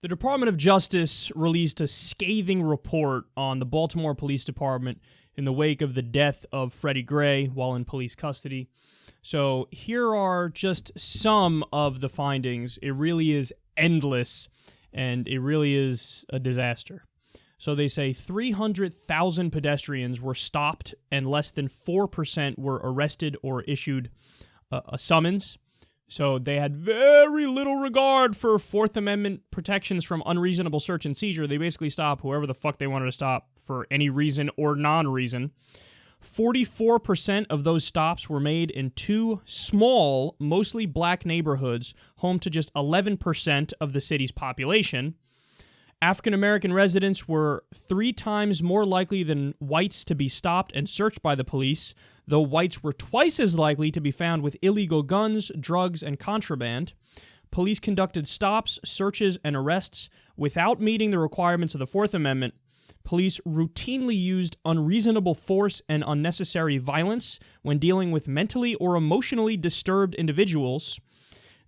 The Department of Justice released a scathing report on the Baltimore Police Department in the wake of the death of Freddie Gray while in police custody. So here are just some of the findings. It really is endless, and it really is a disaster. So they say 300,000 pedestrians were stopped, and less than 4% were arrested or issued a summons. So they had very little regard for Fourth Amendment protections from unreasonable search and seizure. They basically stopped whoever the fuck they wanted to stop for any reason or non-reason. 44% of those stops were made in two small, mostly black neighborhoods, home to just 11% of the city's population. African-American residents were 3 times more likely than whites to be stopped and searched by the police, though whites were twice as likely to be found with illegal guns, drugs, and contraband. Police conducted stops, searches, and arrests without meeting the requirements of the Fourth Amendment. Police routinely used unreasonable force and unnecessary violence when dealing with mentally or emotionally disturbed individuals.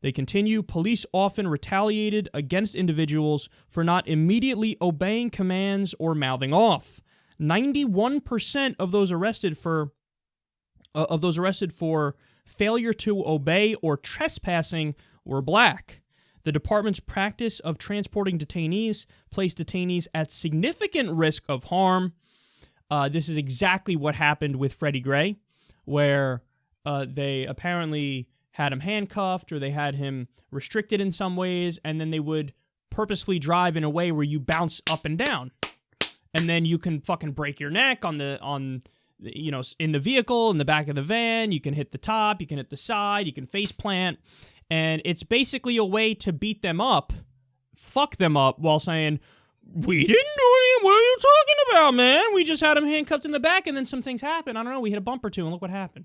They continue, police often retaliated against individuals for not immediately obeying commands or mouthing off. 91% of those arrested for failure to obey or trespassing were black. The department's practice of transporting detainees placed detainees at significant risk of harm. This is exactly what happened with Freddie Gray, where they apparently had him handcuffed or they had him restricted in some ways, and then they would purposefully drive in a way where you bounce up and down. And then you can fucking break your neck in the vehicle, in the back of the van. You can hit the top, you can hit the side, you can face plant. And it's basically a way to beat them up, fuck them up, while saying, we didn't do anything, what are you talking about, man? We just had him handcuffed in the back and then some things happened. I don't know, we hit a bump or two and look what happened.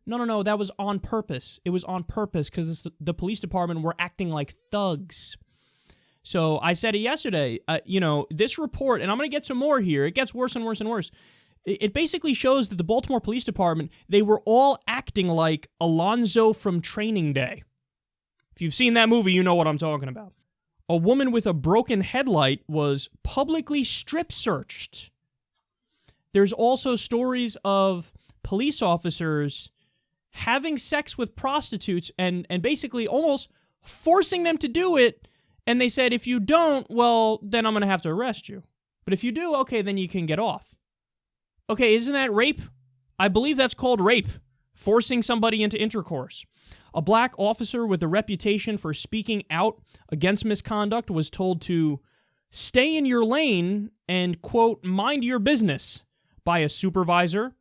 No, that was on purpose. It was on purpose because the police department were acting like thugs. So I said it yesterday, this report, and I'm going to get some more here, it gets worse and worse and worse. It basically shows that the Baltimore Police Department, they were all acting like Alonzo from Training Day. If you've seen that movie, you know what I'm talking about. A woman with a broken headlight was publicly strip searched. There's also stories of police officers having sex with prostitutes and basically almost forcing them to do it. And they said, if you don't, well, then I'm going to have to arrest you. But if you do, okay, then you can get off. Okay, isn't that rape? I believe that's called rape. Forcing somebody into intercourse. A black officer with a reputation for speaking out against misconduct was told to stay in your lane and, quote, mind your business by a supervisor.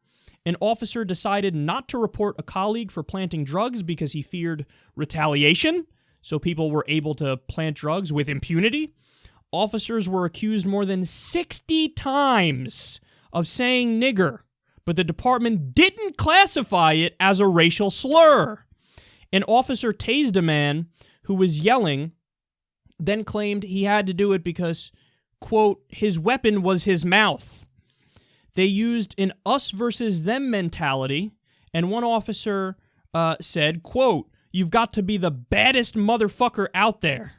An officer decided not to report a colleague for planting drugs because he feared retaliation, so people were able to plant drugs with impunity. Officers were accused more than 60 times of saying nigger, but the department didn't classify it as a racial slur. An officer tased a man who was yelling, then claimed he had to do it because, quote, his weapon was his mouth. They used an us versus them mentality, and one officer said, quote, you've got to be the baddest motherfucker out there.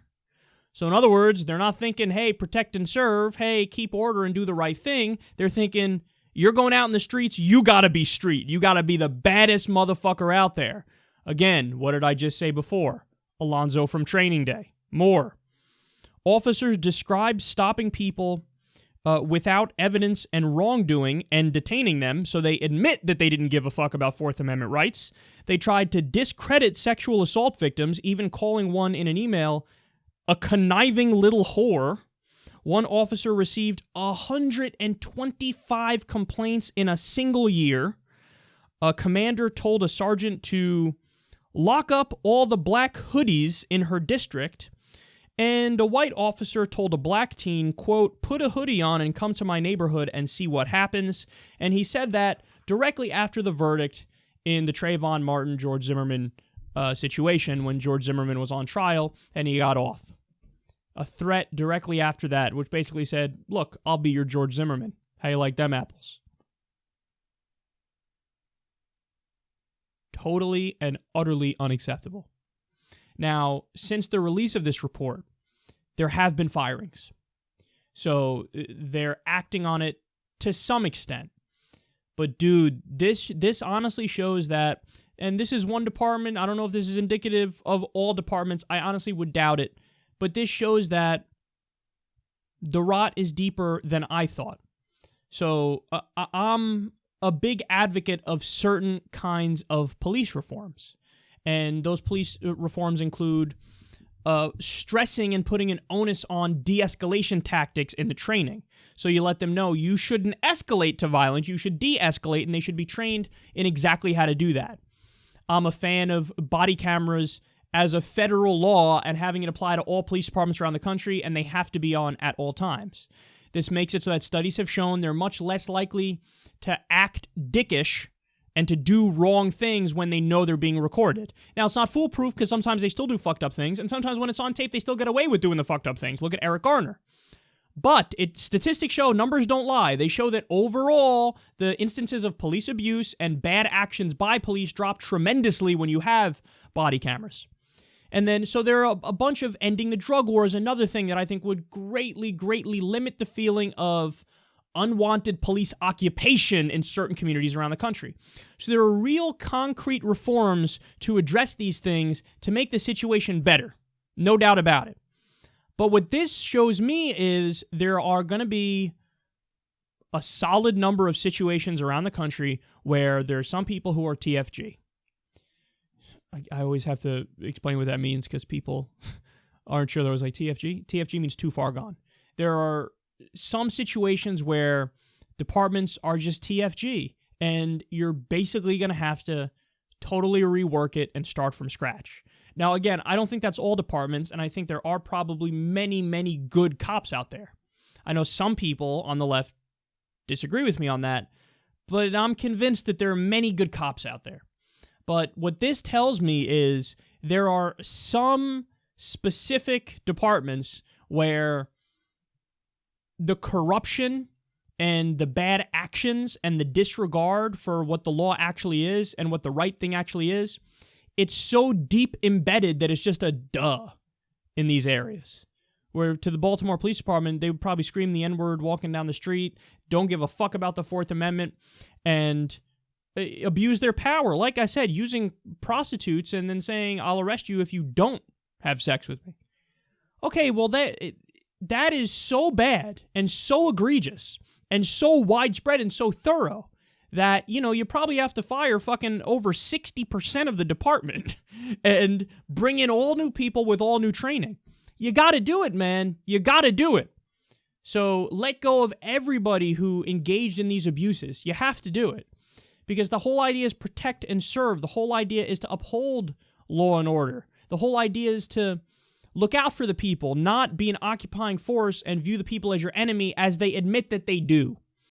So in other words, they're not thinking, hey, protect and serve, hey, keep order and do the right thing. They're thinking, you're going out in the streets, you gotta be street. You gotta be the baddest motherfucker out there. Again, what did I just say before? Alonzo from Training Day. More. Officers described stopping people without evidence and wrongdoing and detaining them, so they admit that they didn't give a fuck about Fourth Amendment rights. They tried to discredit sexual assault victims, even calling one in an email a conniving little whore. One officer received 125 complaints in a single year. A commander told a sergeant to lock up all the black hoodies in her district. And a white officer told a black teen, quote, put a hoodie on and come to my neighborhood and see what happens. And he said that directly after the verdict in the Trayvon Martin, George Zimmerman situation when George Zimmerman was on trial and he got off. A threat directly after that, which basically said, look, I'll be your George Zimmerman. How you like them apples? Totally and utterly unacceptable. Now, since the release of this report, there have been firings. So they're acting on it to some extent. But dude, this honestly shows that, and this is one department, I don't know if this is indicative of all departments, I honestly would doubt it, but this shows that the rot is deeper than I thought. So I'm a big advocate of certain kinds of police reforms. And those police reforms include stressing and putting an onus on de-escalation tactics in the training. So you let them know you shouldn't escalate to violence, you should de-escalate, and they should be trained in exactly how to do that. I'm a fan of body cameras as a federal law and having it apply to all police departments around the country, and they have to be on at all times. This makes it so that studies have shown they're much less likely to act dickish and to do wrong things when they know they're being recorded. Now, it's not foolproof because sometimes they still do fucked up things, and sometimes when it's on tape, they still get away with doing the fucked up things. Look at Eric Garner. But statistics show, numbers don't lie. They show that overall, the instances of police abuse and bad actions by police drop tremendously when you have body cameras. And then, so there are a bunch of ending the drug war is another thing that I think would greatly, greatly limit the feeling of unwanted police occupation in certain communities around the country. So there are real concrete reforms to address these things to make the situation better. No doubt about it. But what this shows me is there are going to be a solid number of situations around the country where there are some people who are TFG. I always have to explain what that means because people aren't sure. There was like TFG. TFG means too far gone. There are some situations where departments are just TFG, and you're basically going to have to totally rework it and start from scratch. Now, again, I don't think that's all departments, and I think there are probably many, many good cops out there. I know some people on the left disagree with me on that, but I'm convinced that there are many good cops out there. But what this tells me is there are some specific departments where the corruption and the bad actions and the disregard for what the law actually is and what the right thing actually is, it's so deep embedded that it's just a duh in these areas. Where to the Baltimore Police Department, they would probably scream the N-word walking down the street, don't give a fuck about the Fourth Amendment, and abuse their power. Like I said, using prostitutes and then saying, I'll arrest you if you don't have sex with me. Okay, well, that is so bad and so egregious and so widespread and so thorough that, you know, you probably have to fire fucking over 60% of the department and bring in all new people with all new training. You got to do it, man. You got to do it. So let go of everybody who engaged in these abuses. You have to do it. Because the whole idea is protect and serve. The whole idea is to uphold law and order. The whole idea is to look out for the people, not be an occupying force and view the people as your enemy as they admit that they do.